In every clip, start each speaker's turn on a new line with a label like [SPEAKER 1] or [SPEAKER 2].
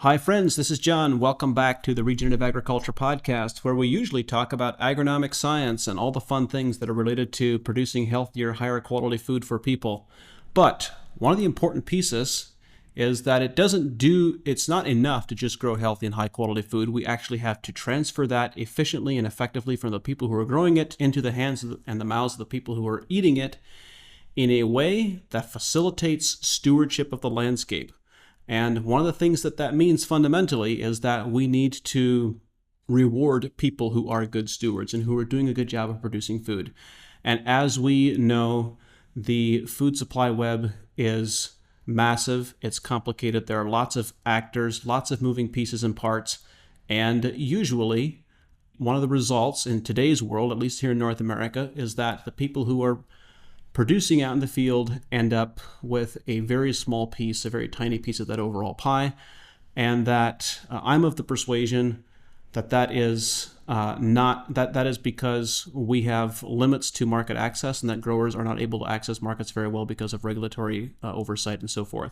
[SPEAKER 1] Hi, friends. This is John. Welcome back to the Regenerative Agriculture Podcast, where we usually talk about agronomic science and all the fun things that are related to producing healthier, higher quality food for people. But one of the important pieces is that it's not enough to just grow healthy and high quality food. We actually have to transfer that efficiently and effectively from the people who are growing it into the hands and the mouths of the people who are eating it in a way that facilitates stewardship of the landscape. And one of the things that means fundamentally is that we need to reward people who are good stewards and who are doing a good job of producing food. And as we know, the food supply web is massive, it's complicated, there are lots of actors, lots of moving pieces and parts, and usually one of the results in today's world, at least here in North America, is that the people who are producing out in the field end up with a very small piece, a very tiny piece of that overall pie, and that I'm of the persuasion that is because we have limits to market access and that growers are not able to access markets very well because of regulatory oversight and so forth.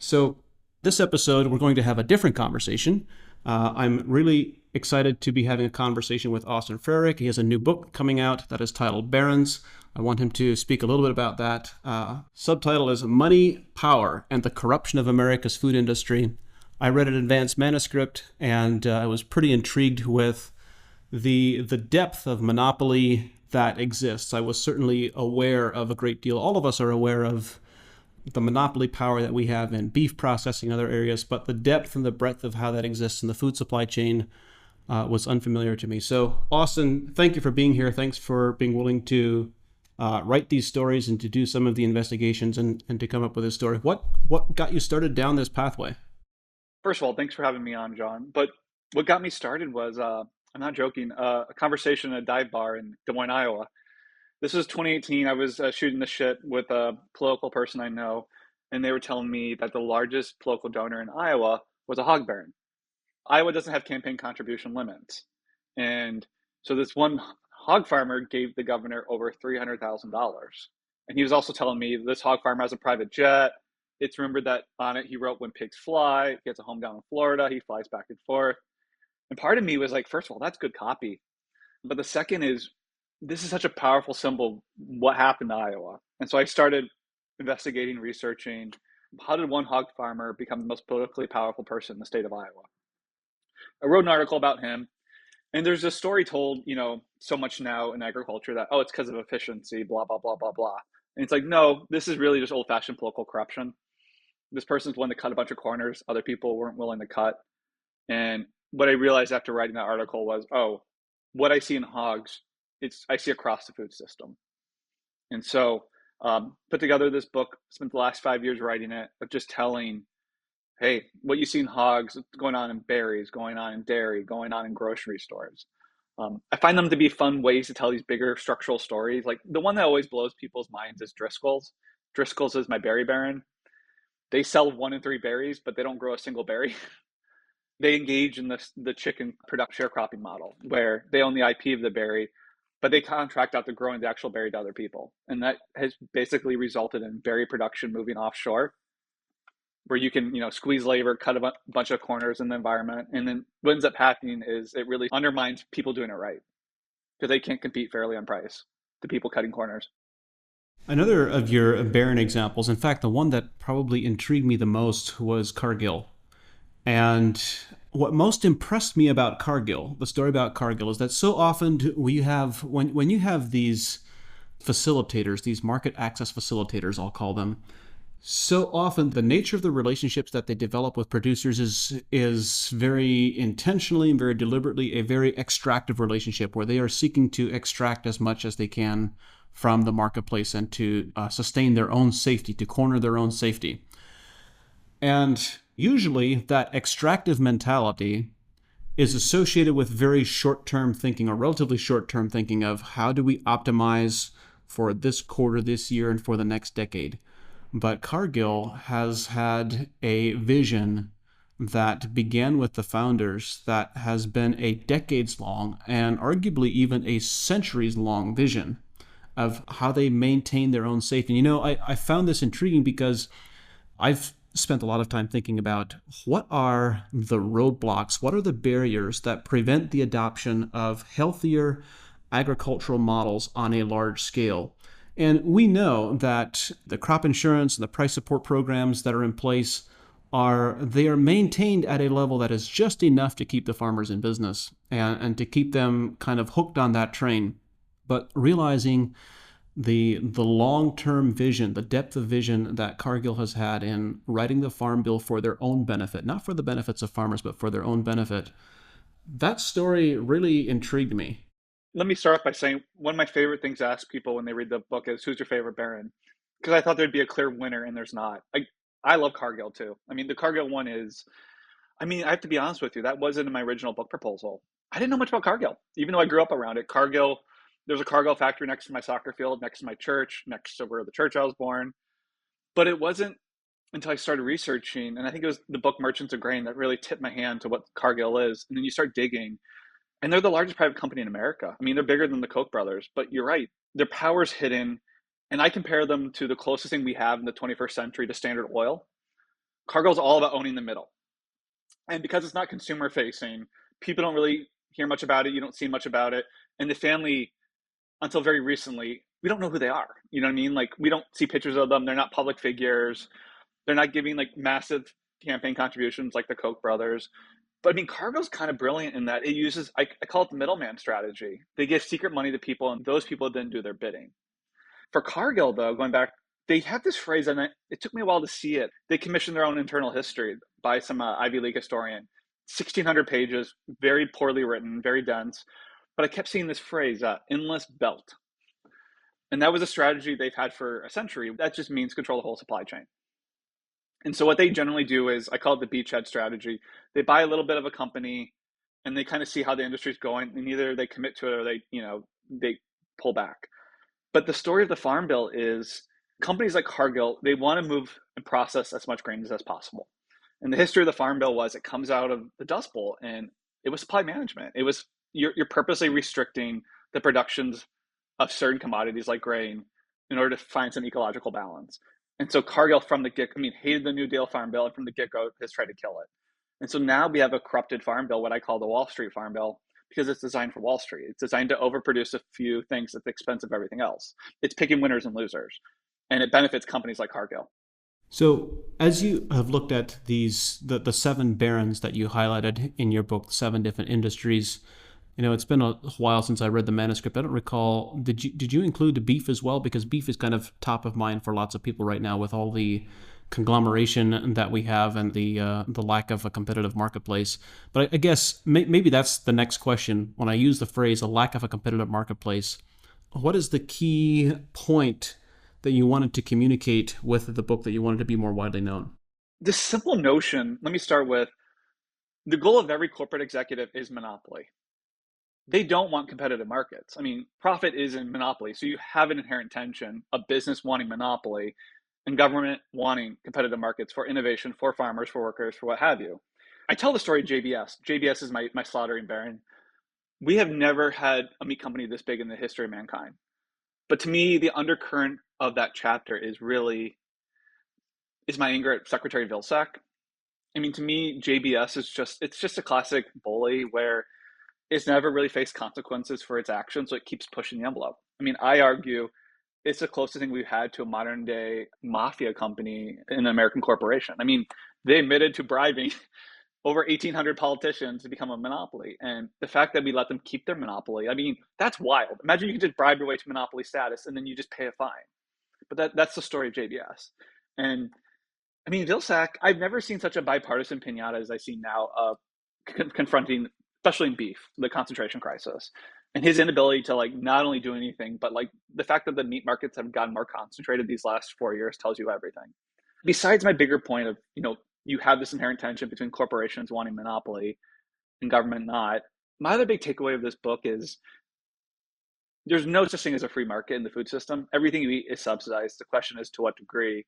[SPEAKER 1] So this episode, we're going to have a different conversation. I'm really excited to be having a conversation with Austin Frerick. He has a new book coming out that is titled Barons. I want him to speak a little bit about that. Subtitle is Money, Power, and the Corruption of America's Food Industry. I read an advanced manuscript, and I was pretty intrigued with the depth of monopoly that exists. I was certainly aware of a great deal. All of us are aware of the monopoly power that we have in beef processing and other areas, but the depth and the breadth of how that exists in the food supply chain was unfamiliar to me. So, Austin, thank you for being here. Thanks for being willing to write these stories and to do some of the investigations and to come up with this story. What got you started down this pathway?
[SPEAKER 2] First of all, thanks for having me on, John. But what got me started was, I'm not joking, a conversation at a dive bar in Des Moines, Iowa. This was 2018. I was shooting the shit with a political person I know, and they were telling me that the largest political donor in Iowa was a hog baron. Iowa doesn't have campaign contribution limits. And so this one hog farmer gave the governor over $300,000. And he was also telling me this hog farmer has a private jet. It's rumored that on it he wrote "When Pigs Fly." He has a home down in Florida. He flies back and forth. And part of me was like, first of all, that's good copy. But the second is, this is such a powerful symbol. What happened to Iowa? And so I started investigating, researching, how did one hog farmer become the most politically powerful person in the state of Iowa? I wrote an article about him. And there's a story told, so much now in agriculture that, it's because of efficiency, blah, blah, blah, blah, blah. And it's like, no, this is really just old-fashioned political corruption. This person's willing to cut a bunch of corners other people weren't willing to cut. And what I realized after writing that article was, what I see in hogs, I see across the food system. And so put together this book, spent the last 5 years writing it, of just telling, hey, what you see in hogs, going on in berries, going on in dairy, going on in grocery stores. I find them to be fun ways to tell these bigger structural stories. Like the one that always blows people's minds is Driscoll's. Driscoll's is my berry baron. They sell 1 in 3 berries, but they don't grow a single berry. They engage in the chicken production sharecropping model, where they own the IP of the berry, but they contract out the growing the actual berry to other people. And that has basically resulted in berry production moving offshore, where you can, squeeze labor, cut a bunch of corners in the environment. And then what ends up happening is it really undermines people doing it right, because they can't compete fairly on price to people cutting corners.
[SPEAKER 1] Another of your barren examples, in fact, the one that probably intrigued me the most was Cargill. And what most impressed me about Cargill, the story about Cargill, is that so often when you have these facilitators, these market access facilitators, I'll call them, so often the nature of the relationships that they develop with producers is very intentionally and very deliberately a very extractive relationship, where they are seeking to extract as much as they can from the marketplace and to sustain their own safety, to corner their own safety. And usually that extractive mentality is associated with very short-term thinking, or relatively short-term thinking, of how do we optimize for this quarter, this year, and for the next decade. But Cargill has had a vision that began with the founders that has been a decades-long and arguably even a centuries-long vision of how they maintain their own safety. And, I found this intriguing because I've spent a lot of time thinking about what are the roadblocks, what are the barriers that prevent the adoption of healthier agricultural models on a large scale. And we know that the crop insurance and the price support programs that are in place are maintained at a level that is just enough to keep the farmers in business and to keep them kind of hooked on that train. But realizing the long-term vision, the depth of vision that Cargill has had in writing the Farm Bill for their own benefit, not for the benefits of farmers, but for their own benefit, that story really intrigued me.
[SPEAKER 2] Let me start off by saying one of my favorite things to ask people when they read the book is, who's your favorite Baron? Because I thought there'd be a clear winner, and there's not. I love Cargill too. I mean, the Cargill one is, I mean, I have to be honest with you, that wasn't in my original book proposal. I didn't know much about Cargill, even though I grew up around it. Cargill, there's a Cargill factory next to my soccer field, next to my church, next to where the church I was born. But it wasn't until I started researching, and I think it was the book Merchants of Grain that really tipped my hand to what Cargill is. And then you start digging, and they're the largest private company in America. I mean, they're bigger than the Koch brothers, but you're right. Their power's hidden. And I compare them to the closest thing we have in the 21st century to Standard Oil. Cargill's all about owning the middle. And because it's not consumer facing, people don't really hear much about it. You don't see much about it. And the family, until very recently, we don't know who they are. You know what I mean? Like, we don't see pictures of them. They're not public figures. They're not giving like massive campaign contributions like the Koch brothers. But I mean, Cargill's kind of brilliant in that it uses, I call it the middleman strategy. They give secret money to people, and those people then do their bidding. For Cargill, though, going back, they have this phrase, and it took me a while to see it. They commissioned their own internal history by some Ivy League historian. 1,600 pages, very poorly written, very dense. But I kept seeing this phrase, endless belt. And that was a strategy they've had for a century. That just means control the whole supply chain. And so what they generally do is, I call it the beachhead strategy. They buy a little bit of a company, and they kind of see how the industry's going, and either they commit to it or they pull back. But the story of the Farm Bill is, companies like Cargill, they want to move and process as much grain as possible. And the history of the Farm Bill was, it comes out of the Dust Bowl, and it was supply management. It was, you're purposely restricting the productions of certain commodities like grain in order to find some ecological balance. And so Cargill from the get, I mean, hated the New Deal Farm Bill, and from the get-go has tried to kill it. And so now we have a corrupted Farm Bill, what I call the Wall Street Farm Bill, because it's designed for Wall Street. It's designed to overproduce a few things at the expense of everything else. It's picking winners and losers, and it benefits companies like Cargill.
[SPEAKER 1] So, as you have looked at the seven barons that you highlighted in your book, seven different industries, it's been a while since I read the manuscript. I don't recall. Did you include the beef as well? Because beef is kind of top of mind for lots of people right now with all the conglomeration that we have and the lack of a competitive marketplace. But I guess maybe that's the next question. When I use the phrase "a lack of a competitive marketplace," what is the key point that you wanted to communicate with the book that you wanted to be more widely known?
[SPEAKER 2] This simple notion, let me start with, the goal of every corporate executive is monopoly. They don't want competitive markets. I mean, profit is in monopoly. So you have an inherent tension of business wanting monopoly and government wanting competitive markets for innovation, for farmers, for workers, for what have you. I tell the story of JBS. JBS is my slaughtering baron. We have never had a meat company this big in the history of mankind. But to me, the undercurrent of that chapter is my anger at Secretary Vilsack. I mean, to me, JBS it's just a classic bully where it's never really faced consequences for its actions, so it keeps pushing the envelope. I mean, I argue it's the closest thing we've had to a modern day mafia company in an American corporation. I mean, they admitted to bribing over 1,800 politicians to become a monopoly. And the fact that we let them keep their monopoly, I mean, that's wild. Imagine you can just bribe your way to monopoly status and then you just pay a fine. But that's the story of JBS. And I mean, Vilsack, I've never seen such a bipartisan pinata as I see now, confronting, especially in beef, the concentration crisis. And his inability to like not only do anything, but like the fact that the meat markets have gotten more concentrated these last 4 years tells you everything. Besides my bigger point of, you have this inherent tension between corporations wanting monopoly and government not. My other big takeaway of this book is there's no such thing as a free market in the food system. Everything you eat is subsidized. The question is to what degree.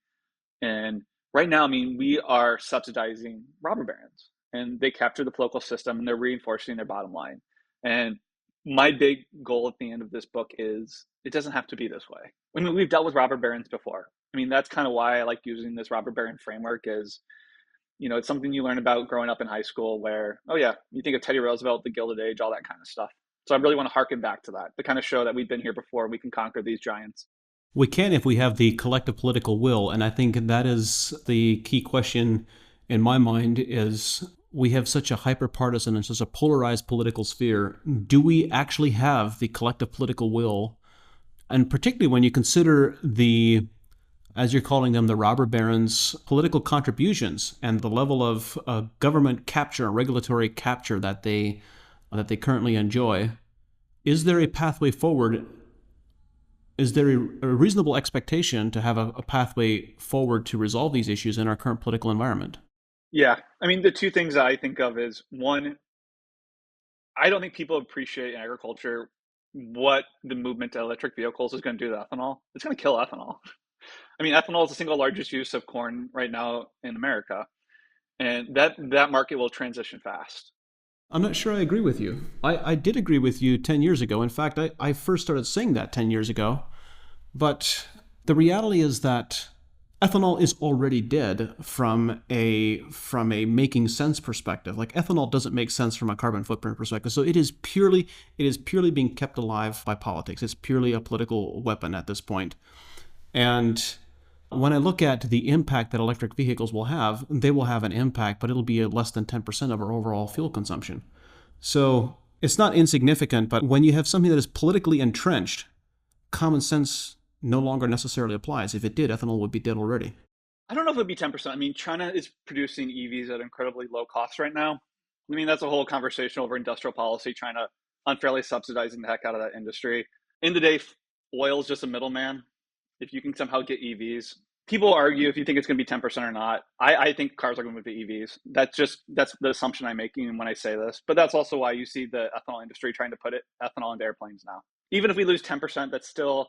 [SPEAKER 2] And right now, I mean, we are subsidizing robber barons, and they capture the political system and they're reinforcing their bottom line. And my big goal at the end of this book is it doesn't have to be this way. I mean, we've dealt with robber barons before. I mean, that's kind of why I like using this robber baron framework is, it's something you learn about growing up in high school where, oh yeah, you think of Teddy Roosevelt, the Gilded Age, all that kind of stuff. So I really want to harken back to that to kind of show that we've been here before. We can conquer these giants.
[SPEAKER 1] We can if we have the collective political will, and I think that is the key question in my mind is we have such a hyper-partisan and such a polarized political sphere. Do we actually have the collective political will? And particularly when you consider the, as you're calling them, the robber barons' political contributions and the level of government capture and regulatory capture that they currently enjoy, is there a pathway forward? Is there a reasonable expectation to have a pathway forward to resolve these issues in our current political environment?
[SPEAKER 2] Yeah. I mean, the two things I think of is one, I don't think people appreciate in agriculture what the movement to electric vehicles is going to do to ethanol. It's going to kill ethanol. I mean, ethanol is the single largest use of corn right now in America, and that market will transition fast.
[SPEAKER 1] I'm not sure I agree with you. I did agree with you 10 years ago. In fact, I first started saying that 10 years ago. But the reality is that ethanol is already dead from a making sense perspective. Like ethanol doesn't make sense from a carbon footprint perspective. So it is purely being kept alive by politics. It's purely a political weapon at this point. And when I look at the impact that electric vehicles will have, they will have an impact, but it'll be less than 10% of our overall fuel consumption. So it's not insignificant, but when you have something that is politically entrenched, common sense no longer necessarily applies. If it did, ethanol would be dead already.
[SPEAKER 2] I don't know if it would be 10%. I mean, China is producing EVs at incredibly low cost right now. I mean, that's a whole conversation over industrial policy, China unfairly subsidizing the heck out of that industry. In the day, oil is just a middleman. If you can somehow get EVs, people argue if you think it's going to be 10% or not. I think cars are going to move to EVs. That's the assumption I'm making when I say this. But that's also why you see the ethanol industry trying to put ethanol into airplanes now. Even if we lose 10%, that's still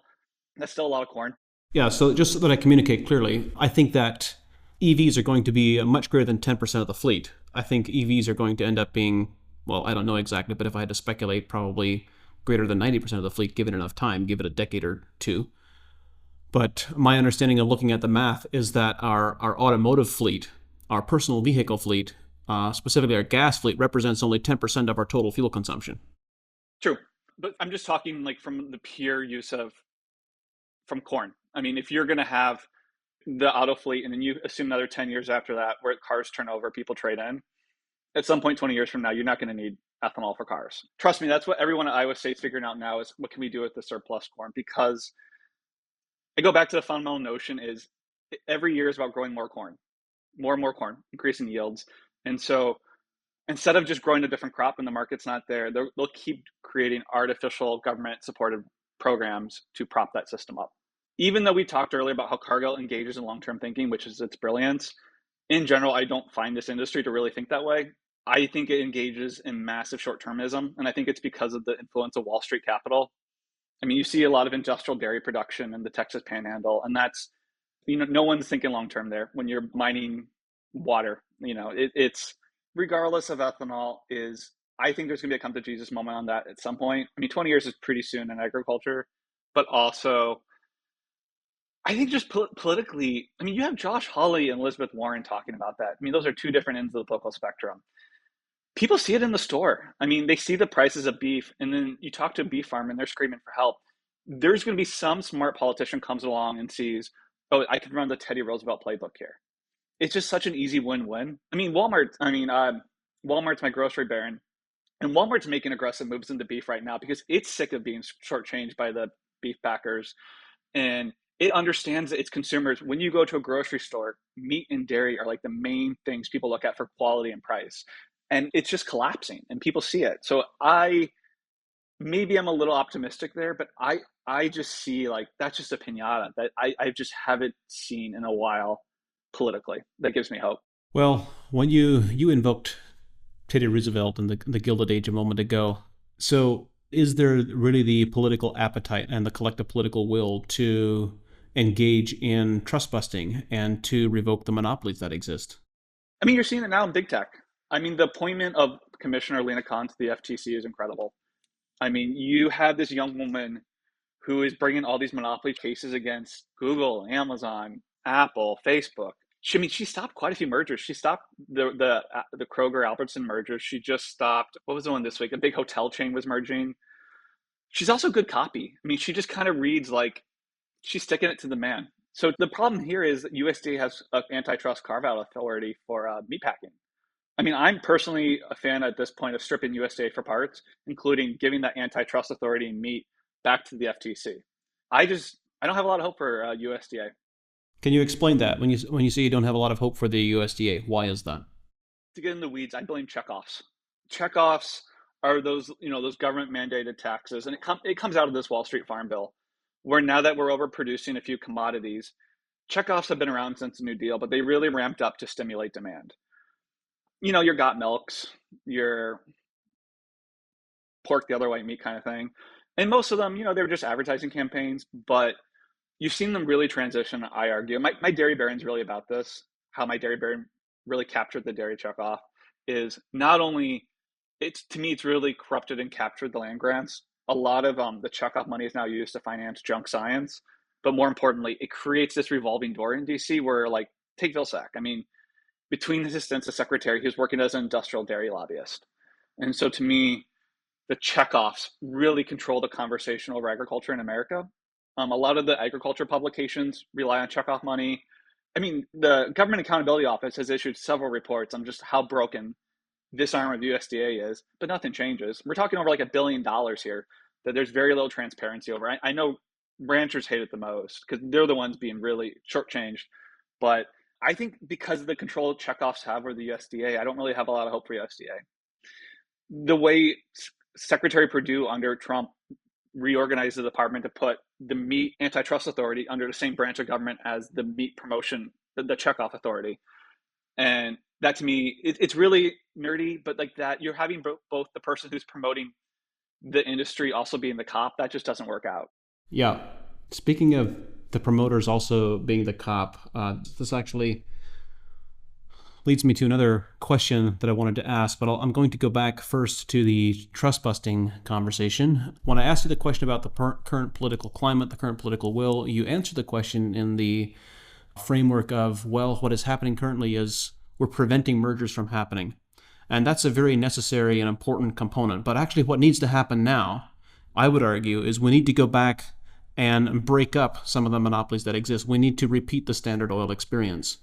[SPEAKER 2] a lot of corn.
[SPEAKER 1] Yeah, so just so that I communicate clearly, I think that EVs are going to be much greater than 10% of the fleet. I think EVs are going to end up being, well, I don't know exactly, but if I had to speculate, probably greater than 90% of the fleet, given enough time, give it a decade or two. But my understanding of looking at the math is that our automotive fleet, our personal vehicle fleet, specifically our gas fleet, represents only 10% of our total fuel consumption.
[SPEAKER 2] True. But I'm just talking like from the pure use of from corn. I mean, if you're going to have the auto fleet and then you assume another 10 years after that where cars turn over, people trade in, at some point 20 years from now, you're not going to need ethanol for cars. Trust me, that's what everyone at Iowa State's figuring out now is what can we do with the surplus corn? Because I go back to the fundamental notion is every year is about growing more corn, more and more corn, increasing yields. And so instead of just growing a different crop and the market's not there, they'll keep creating artificial government supported programs to prop that system up. Even though we talked earlier about how Cargill engages in long-term thinking, which is its brilliance, in general, I don't find this industry to really think that way. I think it engages in massive short-termism, and I think it's because of the influence of Wall Street capital. I mean, you see a lot of industrial dairy production in the Texas Panhandle, and that's, no one's thinking long-term there when you're mining water. It's regardless of ethanol is, I think there's going to be a come to Jesus moment on that at some point. I mean, 20 years is pretty soon in agriculture, but also I think just politically, I mean, you have Josh Hawley and Elizabeth Warren talking about that. I mean, those are two different ends of the political spectrum. People see it in the store. I mean, they see the prices of beef, and then you talk to a beef farm and they're screaming for help. There's going to be some smart politician comes along and sees, oh, I could run the Teddy Roosevelt playbook here. It's just such an easy win-win. I mean, Walmart's my grocery baron, and Walmart's making aggressive moves into beef right now because it's sick of being shortchanged by the beef packers. And it understands that its consumers, when you go to a grocery store, meat and dairy are like the main things people look at for quality and price. And it's just collapsing and people see it. So maybe I'm a little optimistic there, but I just see like that's just a pinata that I just haven't seen in a while politically. That gives me hope.
[SPEAKER 1] Well, when you invoked Teddy Roosevelt and the Gilded Age a moment ago, so is there really the political appetite and the collective political will to engage in trust busting and to revoke the monopolies that exist?
[SPEAKER 2] I mean, you're seeing it now in big tech. I mean, the appointment of Commissioner Lena Khan to the FTC is incredible. I mean, you have this young woman who is bringing all these monopoly cases against Google, Amazon, Apple, Facebook. She stopped quite a few mergers. She stopped the Kroger Albertson merger. She just stopped, what was the one this week? A big hotel chain was merging. She's also good copy. I mean, she just kind of reads like she's sticking it to the man. So the problem here is that USDA has an antitrust carve-out authority for meatpacking. I mean, I'm personally a fan at this point of stripping USDA for parts, including giving that antitrust authority in meat back to the FTC. I don't have a lot of hope for USDA.
[SPEAKER 1] Can you explain that? When you say you don't have a lot of hope for the USDA, why is that?
[SPEAKER 2] To get in the weeds, I blame checkoffs. Checkoffs are those government mandated taxes, and it comes out of this Wall Street Farm Bill, where now that we're overproducing a few commodities, checkoffs have been around since the New Deal, but they really ramped up to stimulate demand. Your got milks, your pork the other white meat kind of thing. And most of them, they were just advertising campaigns, but you've seen them really transition, I argue. My Dairy Baron's really about this, how my Dairy Baron really captured the dairy checkoff is not only, to me, it's really corrupted and captured the land grants. A lot of the checkoff money is now used to finance junk science, but more importantly, it creates this revolving door in DC where, like, take Vilsack. I mean, between his stints as secretary, he was working as an industrial dairy lobbyist. And so to me, the checkoffs really control the conversation over agriculture in America. A lot of the agriculture publications rely on checkoff money. I mean, the Government Accountability Office has issued several reports on just how broken this arm of USDA is, but nothing changes. We're talking over like $1 billion here that there's very little transparency over. I know ranchers hate it the most because they're the ones being really shortchanged. But I think because of the control checkoffs have over the USDA, I don't really have a lot of hope for USDA. The way Secretary Perdue under Trump reorganized the department to put the meat antitrust authority under the same branch of government as the meat promotion, the checkoff authority. And that to me, it's really nerdy, but like that, you're having both the person who's promoting the industry also being the cop. That just doesn't work out.
[SPEAKER 1] Yeah. Speaking of the promoters also being the cop, this actually leads me to another question that I wanted to ask, but I'm going to go back first to the trust busting conversation. When I asked you the question about the current political climate, the current political will, you answered the question in the framework of, well, what is happening currently is we're preventing mergers from happening. And that's a very necessary and important component. But actually what needs to happen now, I would argue, is we need to go back and break up some of the monopolies that exist. We need to repeat the Standard Oil experience.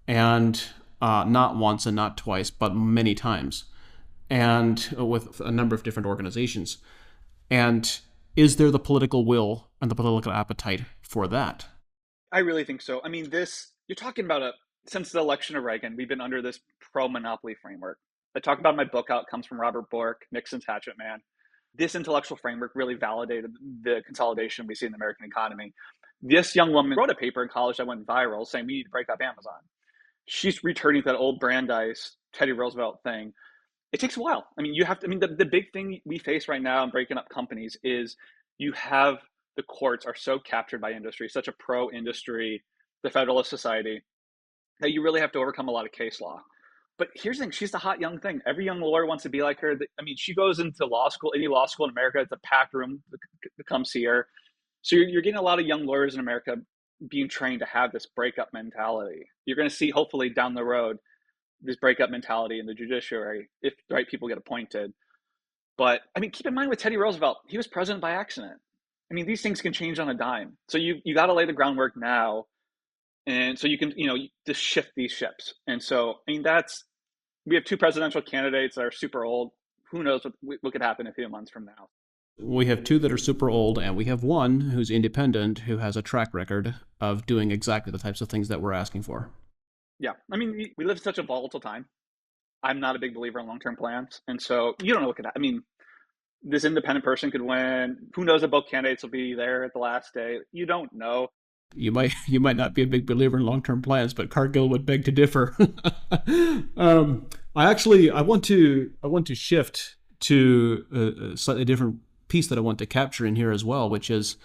[SPEAKER 1] And not once and not twice, but many times, and with a number of different organizations. And is there the political will and the political appetite for that?
[SPEAKER 2] I really think so. I mean, you're talking about since the election of Reagan, we've been under this pro-monopoly framework. I talk about in my book how it comes from Robert Bork, Nixon's hatchet man. This intellectual framework really validated the consolidation we see in the American economy. This young woman wrote a paper in college that went viral saying we need to break up Amazon. She's returning to that old Brandeis, Teddy Roosevelt thing. It takes a while. I mean, the big thing we face right now in breaking up companies is you have the courts are so captured by industry, such a pro-industry, the Federalist Society, that you really have to overcome a lot of case law. But here's the thing, she's the hot young thing. Every young lawyer wants to be like her. I mean, she goes into law school, any law school in America, it's a packed room to come see her. So you're getting a lot of young lawyers in America being trained to have this breakup mentality. You're going to see, hopefully down the road, this breakup mentality in the judiciary if the right people get appointed. But I mean, keep in mind with Teddy Roosevelt, he was president by accident. I mean, these things can change on a dime. So you got to lay the groundwork now. And so you can, just shift these ships. And so, I mean, we have two presidential candidates that are super old. Who knows what could happen a few months from now.
[SPEAKER 1] We have two that are super old, and we have one who's independent, who has a track record of doing exactly the types of things that we're asking for.
[SPEAKER 2] Yeah. I mean, we live in such a volatile time. I'm not a big believer in long-term plans. And so you don't know what could happen. I mean, this independent person could win. Who knows if both candidates will be there at the last day? You don't know.
[SPEAKER 1] You might not be a big believer in long-term plans, but Cargill would beg to differ. I want to shift to a slightly different piece that I want to capture in here as well, which is,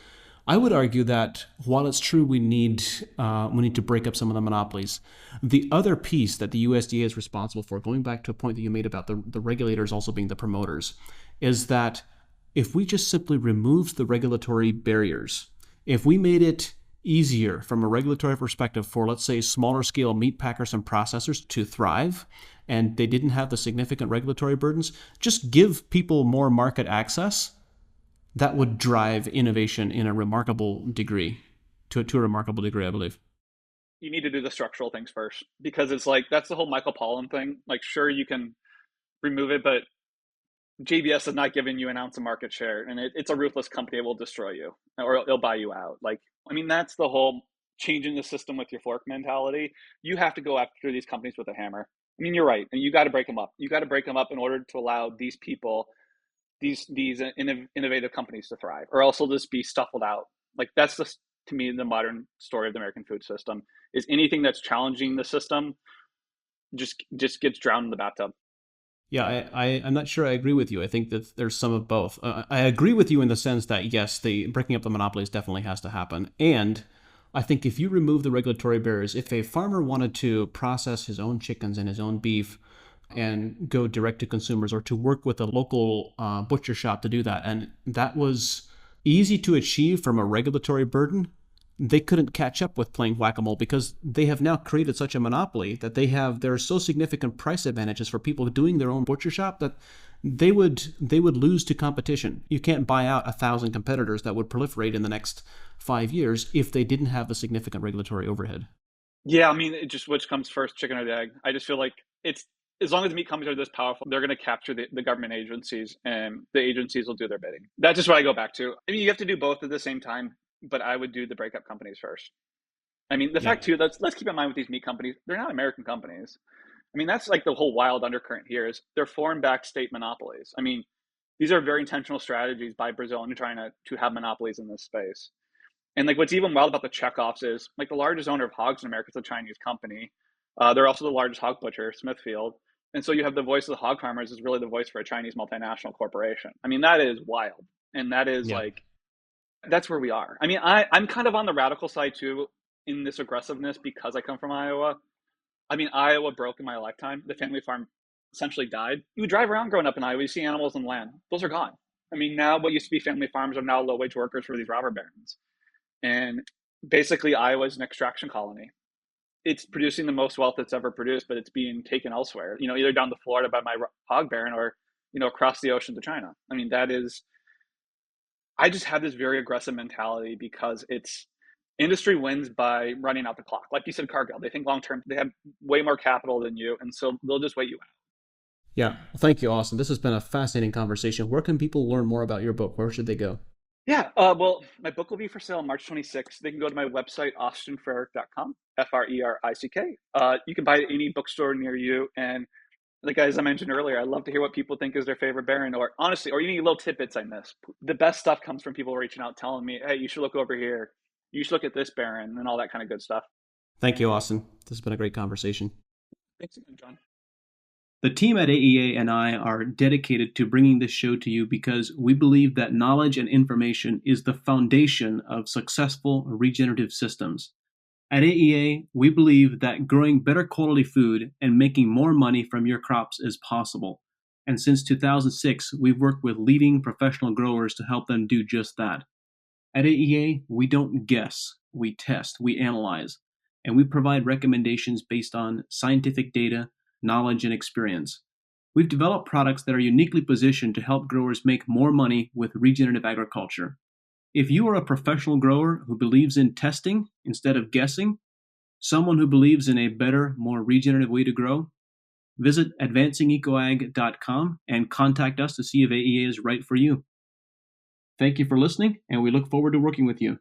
[SPEAKER 1] I would argue that while it's true we need to break up some of the monopolies, the other piece that the USDA is responsible for, going back to a point that you made about the regulators also being the promoters, is that if we just simply removed the regulatory barriers, if we made it easier from a regulatory perspective for, let's say, smaller scale meat packers and processors to thrive, and they didn't have the significant regulatory burdens, just give people more market access, that would drive innovation in a remarkable degree, to a remarkable degree, I believe.
[SPEAKER 2] You need to do the structural things first because it's like that's the whole Michael Pollan thing. Like, sure, you can remove it, but JBS has not given you an ounce of market share, and it's a ruthless company. It will destroy you, or it'll buy you out. Like, I mean, that's the whole changing the system with your fork mentality. You have to go after these companies with a hammer. I mean, you're right, and you got to break them up. You got to break them up in order to allow these people, these innovative companies to thrive, or else they'll just be stuffled out. Like that's the to me the modern story of the American food system is anything that's challenging the system just gets drowned in the bathtub.
[SPEAKER 1] Yeah, I'm not sure I agree with you. I think that there's some of both. I agree with you in the sense that, yes, the breaking up the monopolies definitely has to happen. And I think if you remove the regulatory barriers, if a farmer wanted to process his own chickens and his own beef and go direct to consumers or to work with a local butcher shop to do that, and that was easy to achieve from a regulatory burden, they couldn't catch up with playing whack-a-mole because they have now created such a monopoly that there are so significant price advantages for people doing their own butcher shop that they would lose to competition. You can't buy out 1,000 competitors that would proliferate in the next 5 years if they didn't have a significant regulatory overhead.
[SPEAKER 2] Yeah, I mean, it just which comes first, chicken or the egg? I just feel like it's as long as the meat companies are this powerful, they're going to capture the government agencies, and the agencies will do their bidding. That's just what I go back to. I mean, you have to do both at the same time, but I would do the breakup companies first. I mean, the
[SPEAKER 1] Yeah.
[SPEAKER 2] fact too, let's keep in mind with these meat companies, they're not American companies. I mean, that's like the whole wild undercurrent here is they're foreign-backed state monopolies. I mean, these are very intentional strategies by Brazil and China to have monopolies in this space. And like what's even wild about the checkoffs is like the largest owner of hogs in America is a Chinese company. They're also the largest hog butcher, Smithfield. And so you have the voice of the hog farmers is really the voice for a Chinese multinational corporation. I mean, that is wild. And that is
[SPEAKER 1] Yeah.
[SPEAKER 2] like, that's where we are. I mean, I'm kind of on the radical side too in this aggressiveness because I come from Iowa. I mean, Iowa broke in my lifetime. The family farm essentially died. You would drive around growing up in Iowa, you see animals on land. Those are gone. I mean, now what used to be family farms are now low wage workers for these robber barons. And basically, Iowa's an extraction colony. It's producing the most wealth it's ever produced, but it's being taken elsewhere, either down to Florida by my hog baron or, across the ocean to China. I mean, I just have this very aggressive mentality because it's industry wins by running out the clock. Like you said, Cargill, they think long term, they have way more capital than you. And so they'll just wait you out.
[SPEAKER 1] Yeah. Well, thank you, Austin. This has been a fascinating conversation. Where can people learn more about your book? Where should they go?
[SPEAKER 2] Yeah. Well, my book will be for sale March 26th. They can go to my website, austinfrerick.com, Frerick. You can buy it at any bookstore near you. And like as I mentioned earlier, I love to hear what people think is their favorite baron, or honestly, or any little tidbits I miss. The best stuff comes from people reaching out, telling me, "Hey, you should look over here. You should look at this baron," and all that kind of good stuff.
[SPEAKER 1] Thank you, Austin. This has been a great conversation.
[SPEAKER 2] Thanks again, John.
[SPEAKER 1] The team at AEA and I are dedicated to bringing this show to you because we believe that knowledge and information is the foundation of successful regenerative systems. At AEA, we believe that growing better quality food and making more money from your crops is possible. And since 2006, we've worked with leading professional growers to help them do just that. At AEA, we don't guess, we test, we analyze, and we provide recommendations based on scientific data, knowledge, and experience. We've developed products that are uniquely positioned to help growers make more money with regenerative agriculture. If you are a professional grower who believes in testing instead of guessing, someone who believes in a better, more regenerative way to grow, visit advancingecoag.com and contact us to see if AEA is right for you. Thank you for listening, and we look forward to working with you.